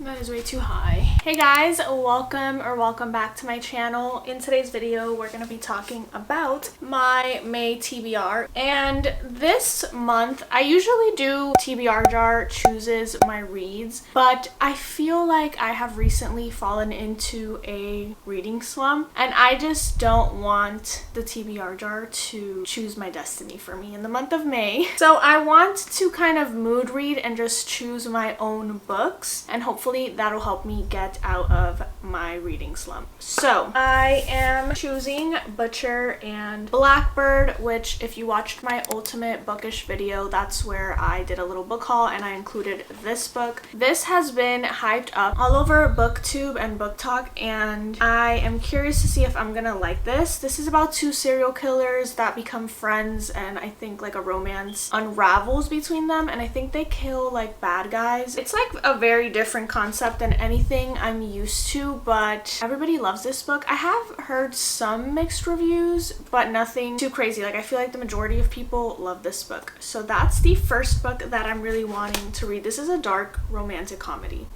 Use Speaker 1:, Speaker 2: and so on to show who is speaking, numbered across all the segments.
Speaker 1: That is way too high. Hey guys, welcome back to my channel. In today's video, we're gonna be talking about my May TBR. And this month, I usually do TBR jar chooses my reads, but I feel like I have recently fallen into a reading slump, and I just don't want the TBR jar to choose my destiny for me in the month of May. So I want to kind of mood read and just choose my own books, and hopefully that'll help me get out of my reading slump. So I am choosing Butcher and Blackbird, which if you watched my ultimate bookish video, that's where I did a little book haul and I included this book. This has been hyped up all over BookTube and BookTok, and I am curious to see if I'm gonna like this. This is about two serial killers that become friends, and I think like a romance unravels between them, and I think they kill like bad guys. It's like a very different concept than anything I'm used to, but everybody loves this book. I have heard some mixed reviews, but nothing too crazy. Like, I feel like the majority of people love this book. So that's the first book that I'm really wanting to read. This is a dark romantic comedy.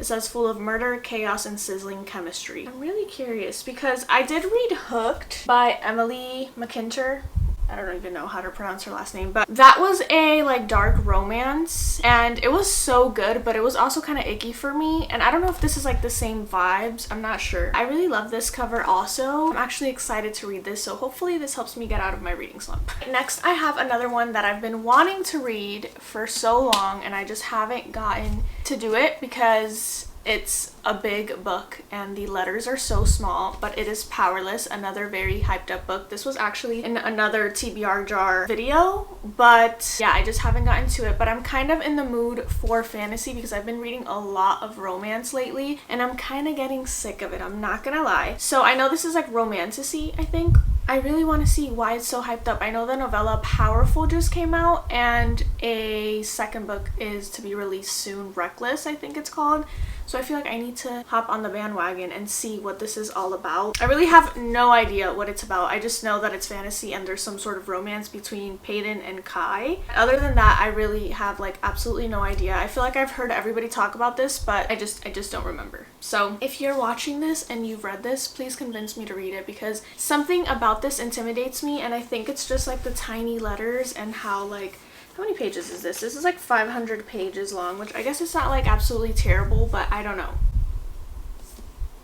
Speaker 1: It says full of murder, chaos, and sizzling chemistry. I'm really curious because I did read Hooked by Emily McIntyre. I don't even know how to pronounce her last name, but that was a like dark romance and it was so good, but it was also kind of icky for me, and I don't know if this is like the same vibes. I'm not sure. I really love this cover also. I'm actually excited to read this, so hopefully this helps me get out of my reading slump. Next, I have another one that I've been wanting to read for so long and I just haven't gotten to do it because it's a big book and the letters are so small, but it is Powerless, another very hyped up book. This was actually in another TBR jar video, but yeah, I just haven't gotten to it. But I'm kind of in the mood for fantasy because I've been reading a lot of romance lately and I'm kind of getting sick of it, I'm not gonna lie. So I know this is like romantic-y, I think. I really want to see why it's so hyped up. I know the novella Powerful just came out and a second book is to be released soon, Reckless I think it's called. So I feel like I need to hop on the bandwagon and see what this is all about. I really have no idea what it's about. I just know that it's fantasy and there's some sort of romance between Peyton and Kai. Other than that, I really have like absolutely no idea. I feel like I've heard everybody talk about this, but I just don't remember. So if you're watching this and you've read this, please convince me to read it because something about this intimidates me, and I think it's just like the tiny letters and how like, how many pages is this? This is like 500 pages long, which I guess it's not like absolutely terrible, but I don't know.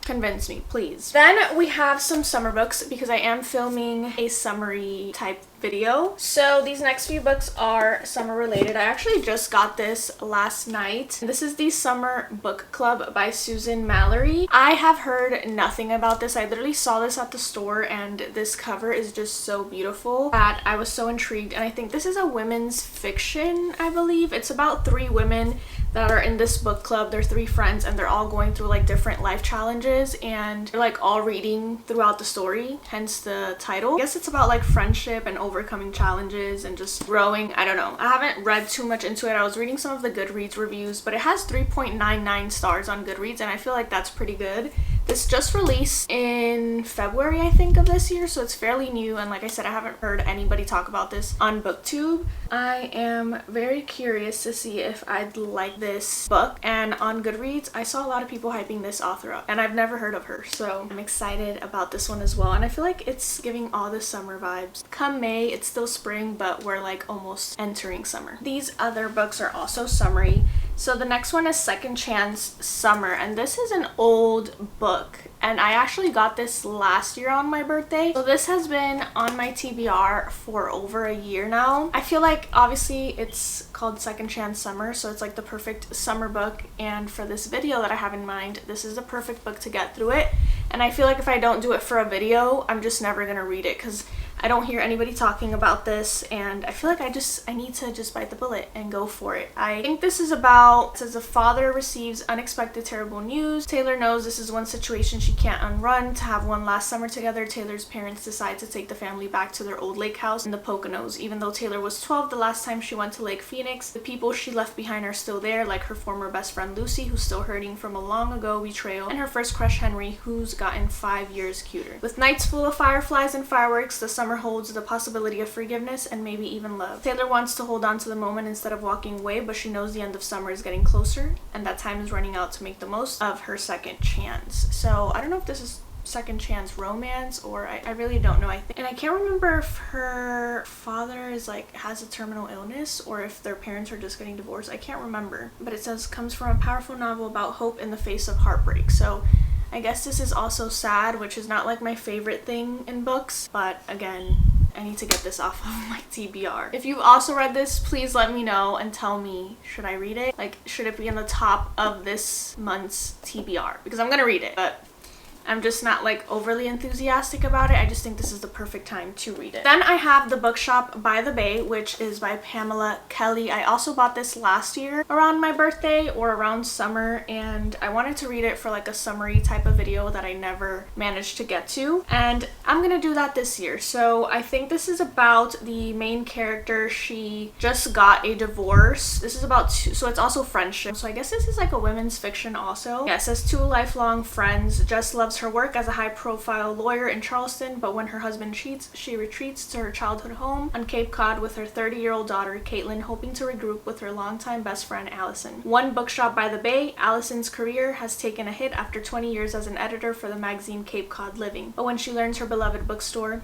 Speaker 1: Convince me, please. Then we have some summer books because I am filming a summary type video. So these next few books are summer related. I actually just got this last night. This is the Summer Book Club by Susan Mallory. I have heard nothing about this. I literally saw this at the store and this cover is just so beautiful that I was so intrigued, and I think this is a women's fiction, I believe. It's about three women that are in this book club. They're three friends and they're all going through like different life challenges and they're like all reading throughout the story, hence the title. I guess it's about like friendship and overcoming challenges and just growing. I don't know. I haven't read too much into it. I was reading some of the Goodreads reviews, but it has 3.99 stars on Goodreads and I feel like that's pretty good. This just released in February, I think, of this year, so it's fairly new, and like I said, I haven't heard anybody talk about this on BookTube. I am very curious to see if I'd like this book, and on Goodreads, I saw a lot of people hyping this author up, and I've never heard of her, so I'm excited about this one as well, and I feel like it's giving all the summer vibes. Come May, it's still spring, but we're like almost entering summer. These other books are also summery. So the next one is Second Chance Summer, and this is an old book and I actually got this last year on my birthday. So this has been on my TBR for over a year now. I feel like obviously it's called Second Chance Summer, so it's like the perfect summer book, and for this video that I have in mind, this is the perfect book to get through it. And I feel like if I don't do it for a video, I'm just never gonna read it because I don't hear anybody talking about this, and I feel like I need to just bite the bullet and go for it. I think this is about, it says a father receives unexpected terrible news. Taylor knows this is one situation she can't unrun. To have one last summer together, Taylor's parents decide to take the family back to their old lake house in the Poconos. Even though Taylor was 12 the last time she went to Lake Phoenix, the people she left behind are still there, like her former best friend Lucy, who's still hurting from a long ago betrayal, and her first crush Henry, who's gotten 5 years cuter. With nights full of fireflies and fireworks, the summer summer holds the possibility of forgiveness and maybe even love. Taylor wants to hold on to the moment instead of walking away, but she knows the end of summer is getting closer and that time is running out to make the most of her second chance. So I don't know if this is second chance romance, or I really don't know. I can't remember if her father is like has a terminal illness or if their parents are just getting divorced. I can't remember, but it says comes from a powerful novel about hope in the face of heartbreak. So I guess this is also sad, which is not like my favorite thing in books, but again, I need to get this off of my TBR. If you've also read this, please let me know and tell me, should I read it? Like, should it be in the top of this month's TBR? Because I'm gonna read it, but I'm just not like overly enthusiastic about it. I just think this is the perfect time to read it. Then I have The Bookshop by the Bay, which is by Pamela Kelly. I also bought this last year around my birthday or around summer, and I wanted to read it for like a summary type of video that I never managed to get to, and I'm gonna do that this year. So I think this is about the main character. She just got a divorce. This is about so it's also friendship. So I guess this is like a women's fiction also. Yeah, it says 2 lifelong friends. Jess loves her work as a high-profile lawyer in Charleston, but when her husband cheats, she retreats to her childhood home on Cape Cod with her 30-year-old daughter, Caitlin, hoping to regroup with her longtime best friend, Allison. One Bookshop by the Bay, Allison's career has taken a hit after 20 years as an editor for the magazine Cape Cod Living. But when she learns her beloved bookstore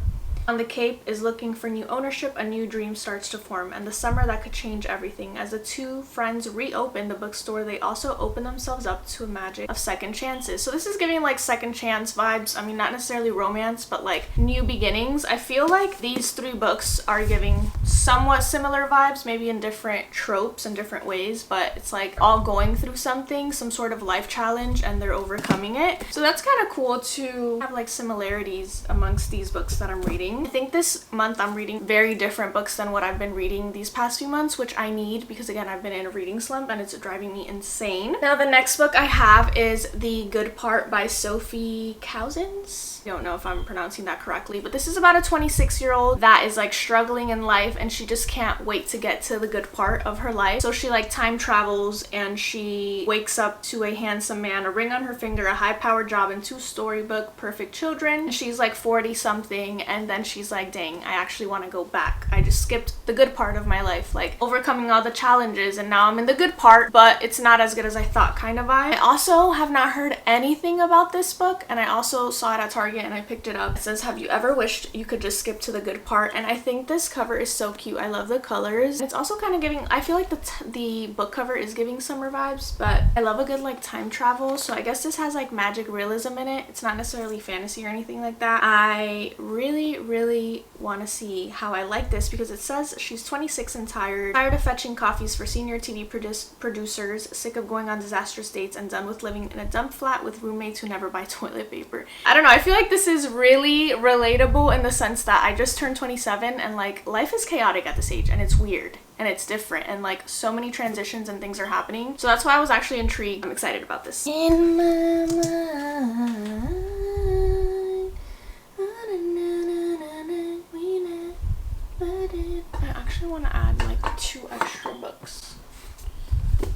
Speaker 1: on the Cape is looking for new ownership, a new dream starts to form, and the summer that could change everything. As the 2 friends reopen the bookstore, they also open themselves up to a magic of second chances. So this is giving like second chance vibes. I mean, not necessarily romance, but like new beginnings. I feel like these 3 books are giving somewhat similar vibes, maybe in different tropes and different ways, but it's like all going through something, some sort of life challenge, and they're overcoming it. So that's kind of cool to have like similarities amongst these books that I'm reading. I think this month I'm reading very different books than what I've been reading these past few months, which I need because again, I've been in a reading slump and it's driving me insane. Now the next book I have is The Good Part by Sophie Cousins. I don't know if I'm pronouncing that correctly, but this is about a 26-year-old that is like struggling in life and she just can't wait to get to the good part of her life. So she like time travels and she wakes up to a handsome man, a ring on her finger, a high-powered job, and 2 storybook perfect children. She's like 40 something, and then she's like, dang, I actually want to go back. I just skipped the good part of my life, like overcoming all the challenges, and now I'm in the good part, but it's not as good as I thought kind of vibe. I also have not heard anything about this book, and I also saw it at Target and I picked it up. It says, have you ever wished you could just skip to the good part? And I think this cover is so cute. I love the colors. It's also kind of giving, I feel like the book cover is giving summer vibes, but I love a good like time travel. So I guess this has like magic realism in it. It's not necessarily fantasy or anything like that. I really want to see how I like this because it says she's 26 and tired of fetching coffees for senior TV producers, sick of going on disastrous dates, and done with living in a dump flat with roommates who never buy toilet paper. I don't know, I feel like this is really relatable in the sense that I just turned 27 and like life is chaotic at this age and it's weird and it's different and like so many transitions and things are happening. So that's why I was actually intrigued. I'm excited about this. In my mind. I actually want to add like 2 extra books.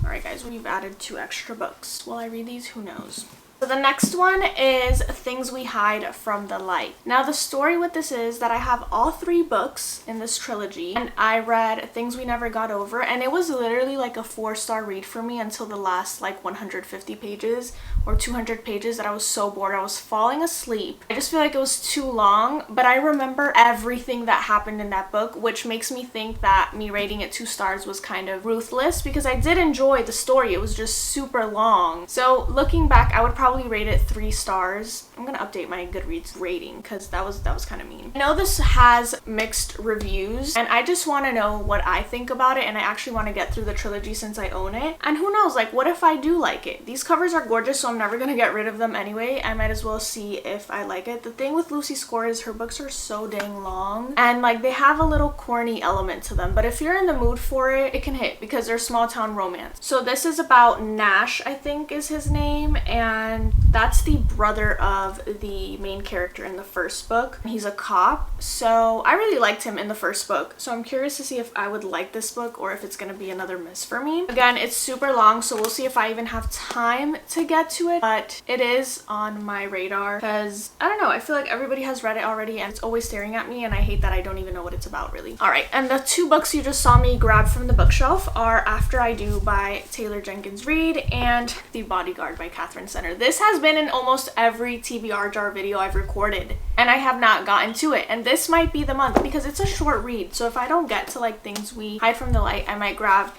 Speaker 1: Alright guys, we've added 2 extra books. Will I read these? Who knows? So the next one is Things We Hide from the Light. Now the story with this is that I have all 3 books in this trilogy, and I read Things We Never Got Over, and it was literally like a 4-star read for me until the last like 150 pages or 200 pages that I was so bored. I was falling asleep. I just feel like it was too long, but I remember everything that happened in that book, which makes me think that me rating it 2 stars was kind of ruthless because I did enjoy the story. It was just super long. So looking back, I would probably rate it 3 stars. I'm gonna update my Goodreads rating because that was kind of mean. I know this has mixed reviews and I just want to know what I think about it, and I actually want to get through the trilogy since I own it. And who knows, like what if I do like it? These covers are gorgeous, so I'm never gonna get rid of them anyway. I might as well see if I like it. The thing with Lucy Score is her books are so dang long and like they have a little corny element to them, but if you're in the mood for it, it can hit because they're small town romance. So this is about Nash, I think is his name, and and that's the brother of the main character in the first book. He's a cop, so I really liked him in the first book, so I'm curious to see if I would like this book or if it's gonna be another miss for me. Again, it's super long, so we'll see if I even have time to get to it, but it is on my radar because I don't know, I feel like everybody has read it already and it's always staring at me, and I hate that I don't even know what it's about really. All right, and the two books you just saw me grab from the bookshelf are After I Do by Taylor Jenkins Reid and The Bodyguard by Catherine Center. This has been in almost every TBR jar video I've recorded and I have not gotten to it, and this might be the month because it's a short read. So if I don't get to like Things We Hide from the Light, I might grab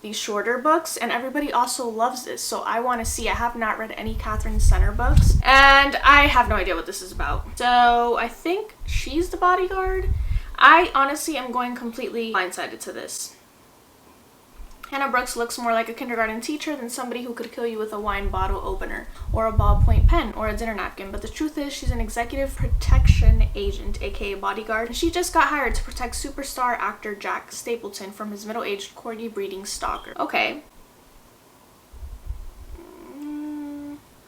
Speaker 1: these shorter books, and everybody also loves this, so I want to see. I have not read any Catherine Center books and I have no idea what this is about, so I think she's the bodyguard. I honestly am going completely blindsided to this. Hannah Brooks looks more like a kindergarten teacher than somebody who could kill you with a wine bottle opener or a ballpoint pen or a dinner napkin, but the truth is she's an executive protection agent, aka bodyguard, and she just got hired to protect superstar actor Jack Stapleton from his middle-aged corgi breeding stalker. Okay.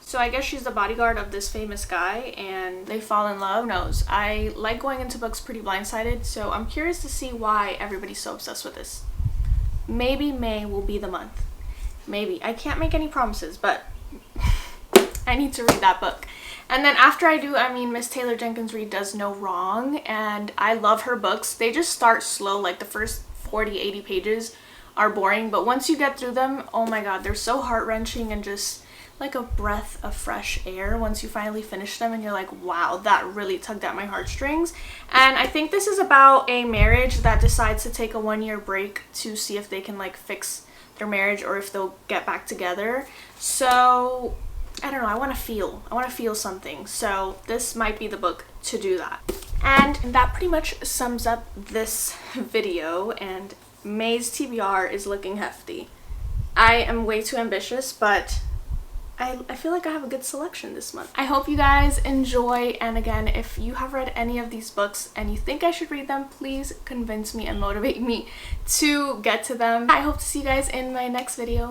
Speaker 1: So I guess she's the bodyguard of this famous guy and they fall in love. Who knows? I like going into books pretty blindsided, so I'm curious to see why everybody's so obsessed with this. Maybe May will be the month. Maybe. I can't make any promises, but I need to read that book. And then After I Do, I mean, Miss Taylor Jenkins Reid does no wrong, and I love her books. They just start slow, like the first 40-80 pages are boring, but once you get through them, oh my god, they're so heart-wrenching and just like a breath of fresh air once you finally finish them, and you're like, wow, that really tugged at my heartstrings. And I think this is about a marriage that decides to take a 1-year break to see if they can like fix their marriage or if they'll get back together. So I don't know, I want to feel something, so this might be the book to do that. And that pretty much sums up this video, and May's TBR is looking hefty. I am way too ambitious, but I feel like I have a good selection this month. I hope you guys enjoy, and again, if you have read any of these books and you think I should read them, please convince me and motivate me to get to them. I hope to see you guys in my next video.